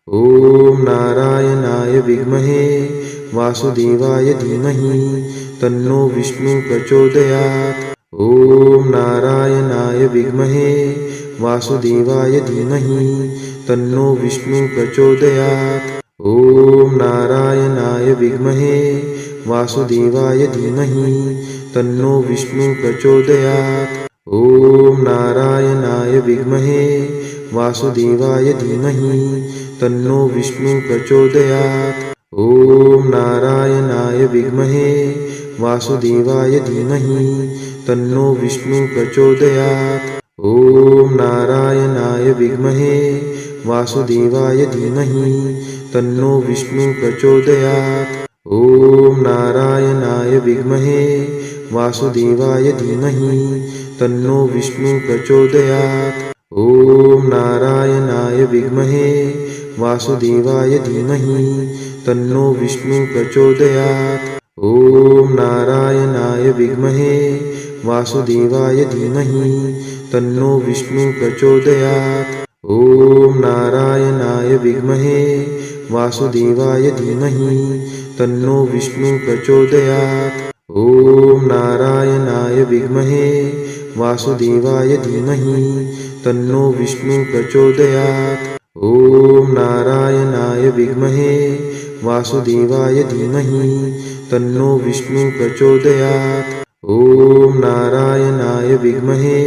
ॐ नारायणाय विद्महे वासुदेवाय धीमहि तन्नो विष्णु प्रचोदयात्। ॐ नारायणाय विद्महे वासुदेवाय धीमहि तन्नो विष्णु प्रचोदयात्। ॐ नारायणाय विद्महे वासुदेवाय धीमहि तन्नो विष्णु प्रचोदयात्। ॐ नारायणाय विद्महे वासुदेवाय धीमहि तन्नो विष्णु प्रचोदयात्। ॐ नारायणाय विद्महे वासुदेवाय धीमहि तन्नो विष्णु प्रचोदयात्। ॐ नारायणाय विद्महे वासुदेवाय धीमहि तन्नो विष्णु प्रचोदयात्। ॐ नारायणाय विद्महे वासुदेवाय धीमहि तन्नो विष्णु प्रचोदयात्। ॐ नारायणाय विद्महे वासुदेवाय धीमहि तन्नो विष्णु प्रचोदयात्। ॐ नारायणाय विद्महे वासुदेवाय धीमहि तन्नो विष्णु प्रचोदयात्। ॐ नारायणाय विद्महे वासुदेवाय धीमहि तन्नो विष्णु प्रचोदयात्। ॐ नारायणाय विद्महे वासुदेवाय धीमहि तन्नो विष्णु प्रचोदयात्। ॐ नारायणाय विद्महे वासुदेवाय धीमहि तन्नो विष्णु प्रचोदयात्। ॐ नारायणाय विद्महे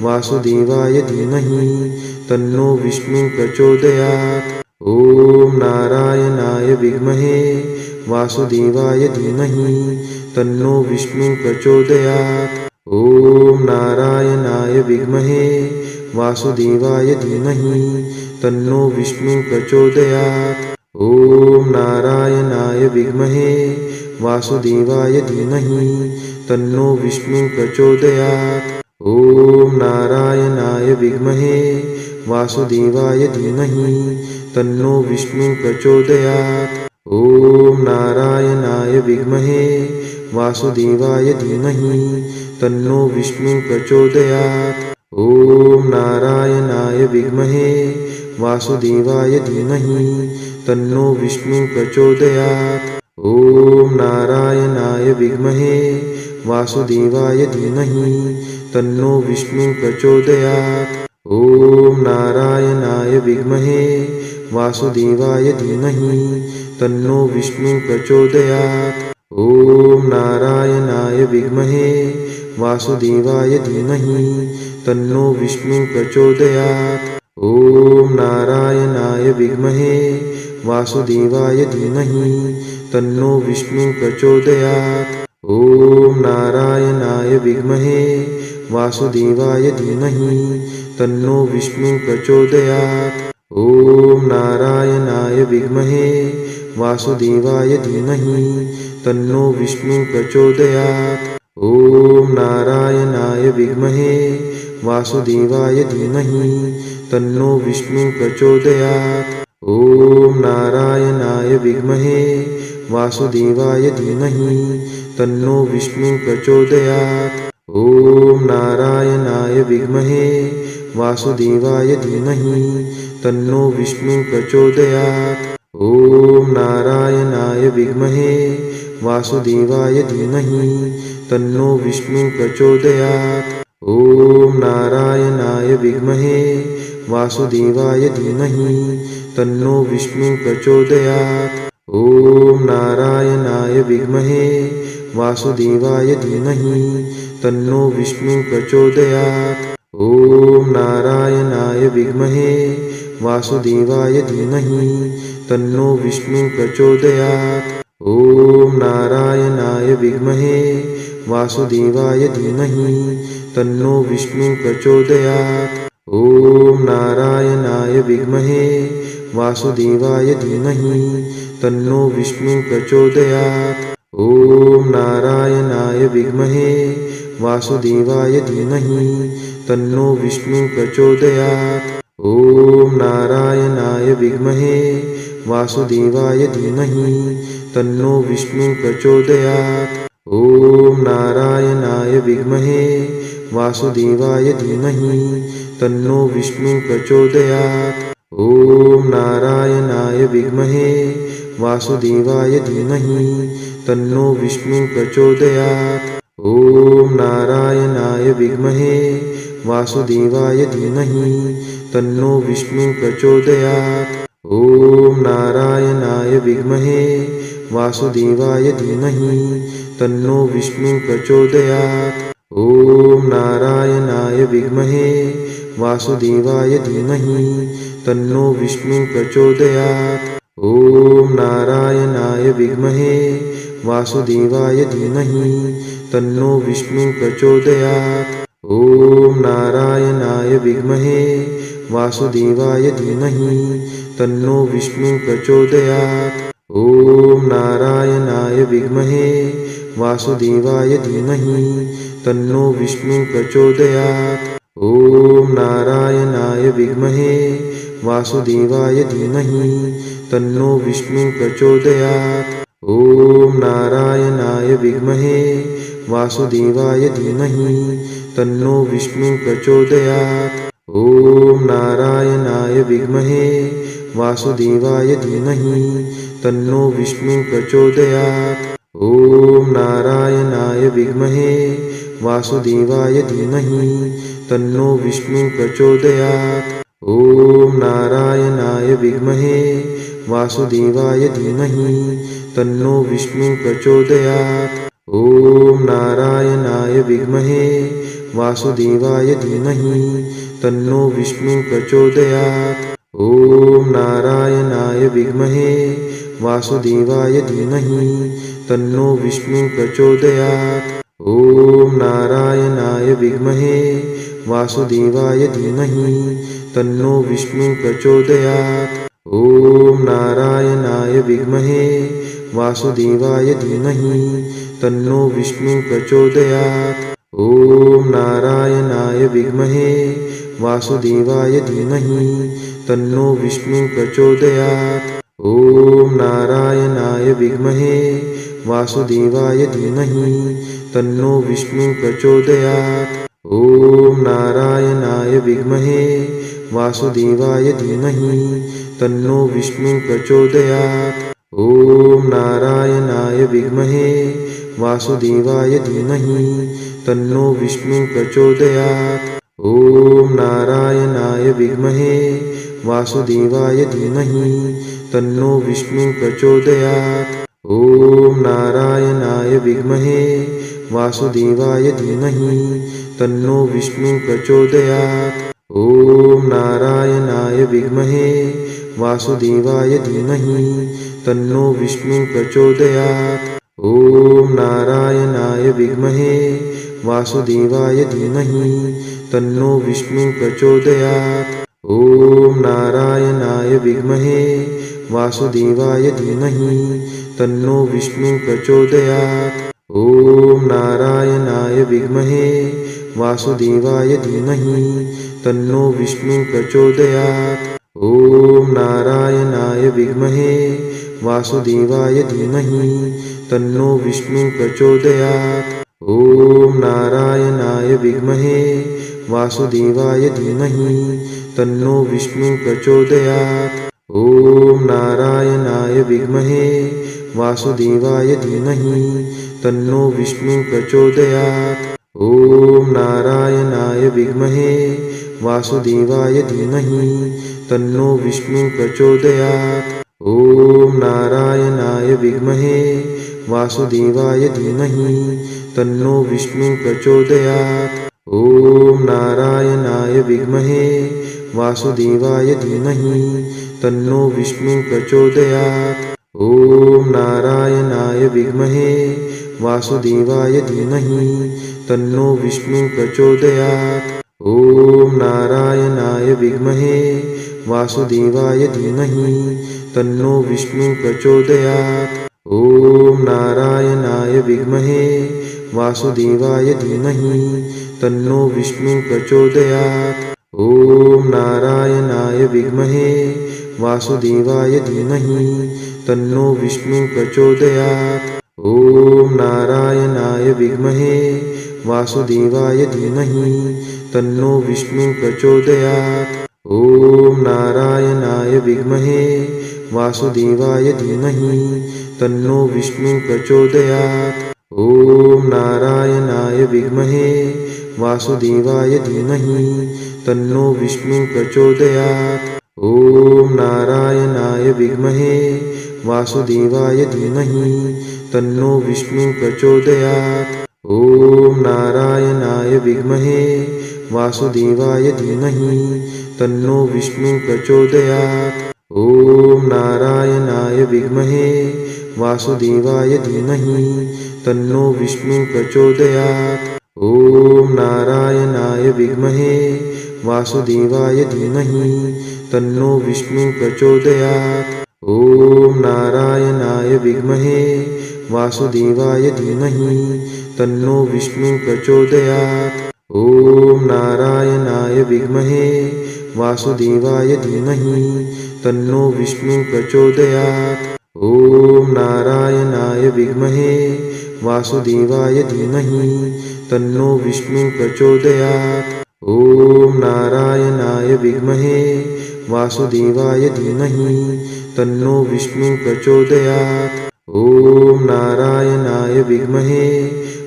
वासुदेवाय धीमहि तन्नो विष्णु प्रचोदयात्। ॐ नारायणाय विद्महे वासुदेवाय धीमहि तन्नो विष्णु प्रचोदयात्। ॐ नारायणाय विद्महे वासुदेवाय धीमहि तन्नो विष्णु प्रचोदयात्। ॐ नारायणाय विद्महे वासुदेवाय धीमहि तन्नो विष्णु प्रचोदयात्। ॐ नारायणाय विद्महे वासुदेवाय धीमहि तन्नो विष्णु प्रचोदयात्। ॐ नारायणाय विद्महे वासुदेवाय धीमहि तन्नो विष्णु प्रचोदयात्। ॐ नारायणाय विद्महे वासुदेवाय धीमहि तन्नो विष्णु प्रचोदयात्। ॐ नारायणाय विद्महे वासुदेवाय धीमहि तन्नो विष्णु प्रचोदयात्। ॐ नारायणाय विद्महे वासुदेवाय धीमहि तन्नो विष्णु प्रचोदयात्। ॐ नारायणाय विद्महे वासुदेवाय धीमहि तन्नो विष्णु प्रचोदयात्। ॐ नारायणाय विद्महे वासुदेवाय धीमहि तन्नो विष्णु प्रचोदयात्। ॐ नारायणाय विद्महे वासुदेवाय धीमहि तन्नो विष्णु प्रचोदयात्। ॐ नारायणाय विद्महे वासुदेवाय धीमहि तन्नो विष्णु प्रचोदयात्। ॐ नारायणाय विद्महे वासुदेवाय धीमहि तन्नो विष्णु प्रचोदयात्। ॐ नारायणाय विद्महे वासुदेवाय धीमहि तन्नो विष्णु प्रचोदयात्। ॐ नारायणाय विद्महे वासुदेवाय धीमहि तन्नो विष्णु प्रचोदयात्। ॐ नारायणाय विद्महे वासुदेवाय धीमहि तन्नो विष्णु प्रचोदयात्। ॐ नारायणाय विद्महे वासुदेवाय धीमहि तन्नो विष्णु प्रचोदयात्। ॐ नारायणाय विद्महे वासुदेवाय धीमहि तन्नो विष्णु प्रचोदयात्। ॐ नारायणाय विद्महे वासुदेवाय धीमहि तन्नो विष्णु प्रचोदयात्। ॐ नारायणाय विद्महे वासुदेवाय धीमहि तन्नो विष्णु प्रचोदयात्। ॐ नारायणाय विद्महे वासुदेवाय धीमहि तन्नो विष्णु प्रचोदयात्। ॐ नारायणाय विद्महे वासुदेवाय धीमहि तन्नो विष्णु प्रचोदयात्। ॐ नारायणाय विद्महे वासुदेवाय धीमहि तन्नो विष्णु प्रचोदयात्। ॐ नारायणाय विद्महे वासुदेवाय धीमहि तन्नो विष्णु प्रचोदयात्। ॐ नारायणाय विद्महे वासुदेवाय धीमहि तन्नो विष्णु प्रचोदयात्। ॐ नारायणाय विद्महे वासुदेवाय धीमहि तन्नो विष्णु प्रचोदयात्। ॐ नारायणाय विद्महे वासुदेवाय धीमहि तन्नो विष्णु प्रचोदयात्। ॐ नारायणाय विद्महे वासुदेवाय धीमहि तन्नो विष्णु प्रचोदयात्। ॐ नारायणाय विद्महे वासुदेवाय धीमहि तन्नो विष्णु प्रचोदयात्। ॐ नारायणाय विद्महे वासुदेवाय धीमहि तन्नो विष्णु प्रचोदयात्। ॐ नारायणाय विद्महे वासुदेवाय धीमहि तन्नो विष्णु प्रचोदयात्। ॐ नारायणाय विद्महे वासुदेवाय धीमहि तन्नो विष्णु प्रचोदयात्। ॐ नारायणाय विद्महे वासुदेवाय धीमहि तन्नो विष्णु प्रचोदयात्। ॐ नारायणाय विद्महे वासुदेवाय धीमहि तन्नो विष्णु प्रचोदयात्। ॐ नारायणाय विद्महे वासुदेवाय धीमहि तन्नो विष्णु प्रचोदयात्। ॐ नारायणाय विद्महे वासुदेवाय धीमहि तन्नो विष्णु प्रचोदयात्। ॐ नारायणाय विद्महे वासुदेवाय धीमहि तन्नो विष्णु प्रचोदयात्। ॐ नारायणाय विद्महे वासुदेवाय धीमहि तन्नो विष्णु प्रचोदयात्। ॐ नारायणाय विद्महे वासुदेवाय धीमहि तन्नो विष्णु प्रचोदयात्। ॐ नारायणाय विद्महे वासुदेवाय धीमहि तन्नो विष्णु प्रचोदयात्। ॐ नारायणाय विद्महे वासुदेवाय धीमहि तन्नो विष्णु प्रचोदयात्। ॐ नारायणाय विद्महे वासुदेवाय धीमहि तन्नो विष्णु प्रचोदयात्। ॐ नारायणाय विद्महे वासुदेवाय धीमहि तन्नो विष्णु प्रचोदयात्। ॐ नारायणाय विद्महे वासुदेवाय धीमहि तन्नो विष्णु प्रचोदयात्। ॐ नारायणाय विद्महे वासुदेवाय धीमहि तन्नो विष्णु प्रचोदयात्। ॐ नारायणाय विद्महे वासुदेवाय धीमहि तन्नो विष्णु प्रचोदयात्। ॐ नारायणाय विद्महे वासुदेवाय धीमहि तन्नो विष्णु प्रचोदयात्। ॐ नारायणाय विद्महे वासुदेवाय धीमहि तन्नो विष्णु प्रचोदयात्। ॐ नारायणाय विद्महे वासुदेवाय धीमहि तन्नो विष्णु प्रचोदयात्। ॐ नारायणाय विद्महे वासुदेवाय धीमहि तन्नो विष्णु प्रचोदयात्। ॐ नारायणाय विद्महे वासुदेवाय धीमहि तन्नो विष्णु प्रचोदयात्। ॐ नारायणाय विद्महे वासुदेवाय धीमहि तन्नो विष्णु प्रचोदयात्। ॐ नारायणाय विद्महे वासुदेवाय धीमहि तन्नो विष्णु प्रचोदयात्। ॐ नारायणाय विद्महे वासुदेवाय धीमहि तन्नो विष्णु प्रचोदयात्। ॐ नारायणाय विद्महे वासुदेवाय धीमहि तन्नो विष्णु प्रचोदयात्। ॐ नारायणाय विद्महे वासुदेवाय धीमहि तन्नो विष्णु प्रचोदयात्। ॐ नारायणाय विद्महे वासुदेवाय धीमहि तन्नो विष्णु प्रचोदयात्। ॐ नारायणाय विद्महे वासुदेवाय धीमहि तन्नो विष्णु प्रचोदयात्। ॐ नारायणाय विद्महे वासुदेवाय धीमहि तन्नो विष्णु प्रचोदयात्। ॐ नारायणाय विद्महे वासुदेवाय धीमहि तन्नो विष्णु प्रचोदयात्। ॐ नारायणाय विद्महे वासुदेवाय धीमहि तन्नो विष्णु प्रचोदयात्। ॐ नारायणाय विद्महे वासुदेवाय धीमहि तन्नो विष्णु प्रचोदयात्। ॐ नारायणाय विद्महे वासुदेवाय धीमहि तन्नो विष्णु प्रचोदयात्। ॐ नारायणाय विद्महे वासुदेवाय धीमहि तन्नो विष्णु प्रचोदयात्। ॐ नारायणाय विद्महे वासुदेवाय धीमहि तन्नो विष्णु प्रचोदयात्। ॐ नारायणाय विद्महे वासुदेवाय धीमहि तन्नो विष्णु प्रचोदयात्। ॐ नारायणाय विद्महे वासुदेवाय धीमहि तन्नो विष्णु प्रचोदयात्। ॐ नारायणाय विद्महे वासुदेवाय धीमहि तन्नो विष्णु प्रचोदयात्। ॐ नारायणाय विद्महे वासुदेवाय धीमहि तन्नो विष्णु प्रचोदयात्। ॐ नारायणाय विद्महे वासुदेवाय धीमहि तन्नो विष्णु प्रचोदयात्। ॐ नारायणाय विद्महे वासुदेवाय धीमहि तन्नो विष्णु प्रचोदयात्। ॐ नारायणाय विद्महे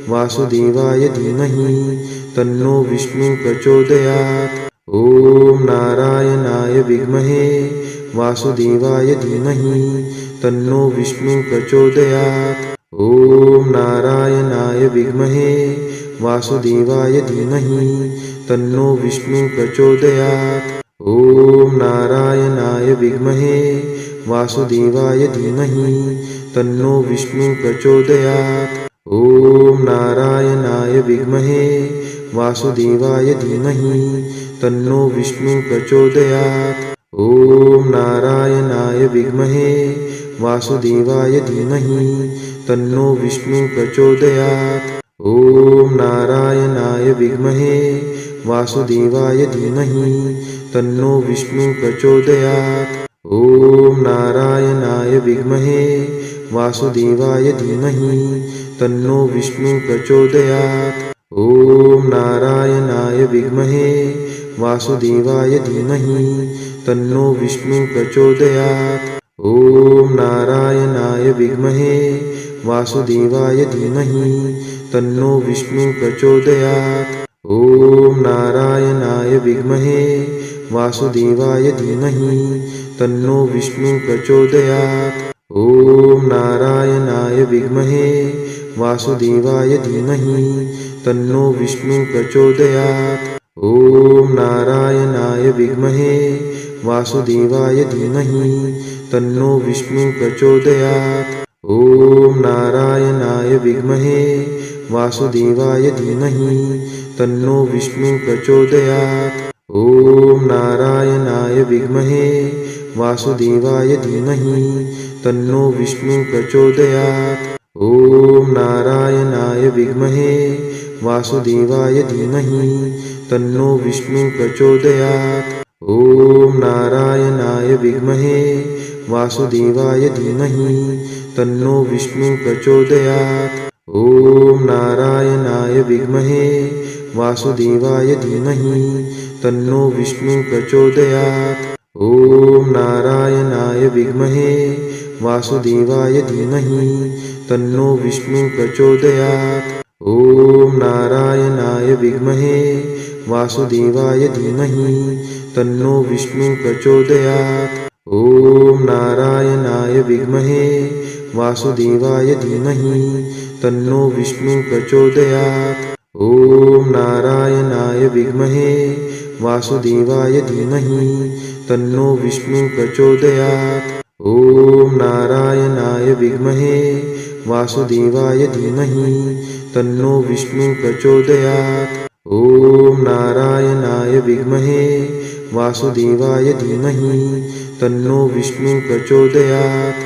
वासुदेवाय धीमहि तन्नो विष्णु प्रचोदयात्। ॐ नारायणाय विद्महे वासुदेवाय धीमहि तन्नो विष्णु प्रचोदयात्। ॐ नारायणाय विद्महे वासुदेवाय धीमहि तन्नो विष्णु प्रचोदयात्। ॐ नारायणाय विद्महे वासुदेवाय धीमहि तन्नो विष्णु प्रचोदयात्। ॐ नारायणाय विद्महे वासुदेवाय धीमहि तन्नो विष्णु प्रचोदयात्। ॐ नारायणाय विद्महे वासुदेवाय धीमहि तन्नो विष्णु प्रचोदयात्। ॐ नारायणाय विद्महे वासुदेवाय धीमहि तन्नो विष्णु प्रचोदयात्। ॐ नारायणाय विद्महे वासुदेवाय धीमहि तन्नो विष्णु प्रचोदयात्। ॐ नारायणाय विद्महे वासुदेवाय धीमहि तन्नो विष्णु प्रचोदयात्। ॐ नारायणाय विद्महे वासुदेवाय धीमहि तन्नो विष्णु प्रचोदयात्। ॐ नारायणाय विद्महे वासुदेवाय धीमहि तन्नो विष्णु प्रचोदयात्। ॐ नारायणाय विद्महे वासुदेवाय धीमहि तन्नो विष्णु प्रचोदयात्। ॐ नारायणाय विद्महे वासुदेवाय धीमहि तन्नो विष्णु प्रचोदयात्। ॐ नारायणाय विद्महे वासुदेवाय धीमहि तन्नो विष्णु प्रचोदयात्। ॐ नारायणाय विद्महे वासुदेवाय धीमहि तन्नो विष्णु प्रचोदयात्। ॐ नारायणाय विद्महे वासुदेवाय धीमहि तन्नो विष्णु प्रचोदयात्। ॐ नारायणाय विद्महे वासुदेवाय धीमहि तन्नो विष्णु प्रचोदयात्। ॐ नारायणाय विद्महे वासुदेवाय धीमहि तन्नो विष्णु प्रचोदयात्। ॐ नारायणाय विद्महे वासुदेवाय धीमहि तन्नो विष्णु प्रचोदयात्। ॐ नारायणाय विद्महे वासुदेवाय धीमहि तन्नो विष्णु प्रचोदयात्। ॐ नारायणाय विद्महे वासुदेवाय धीमहि तन्नो विष्णु प्रचोदयात्। ॐ नारायणाय विद्महे वासुदेवाय धीमहि तन्नो विष्णु प्रचोदयात्। ॐ नारायणाय विद्महे वासुदेवाय धीमहि तन्नो विष्णु प्रचोदयात्। ॐ नारायणाय विद्महे वासुदेवाय धीमहि तन्नो विष्णु प्रचोदयात्।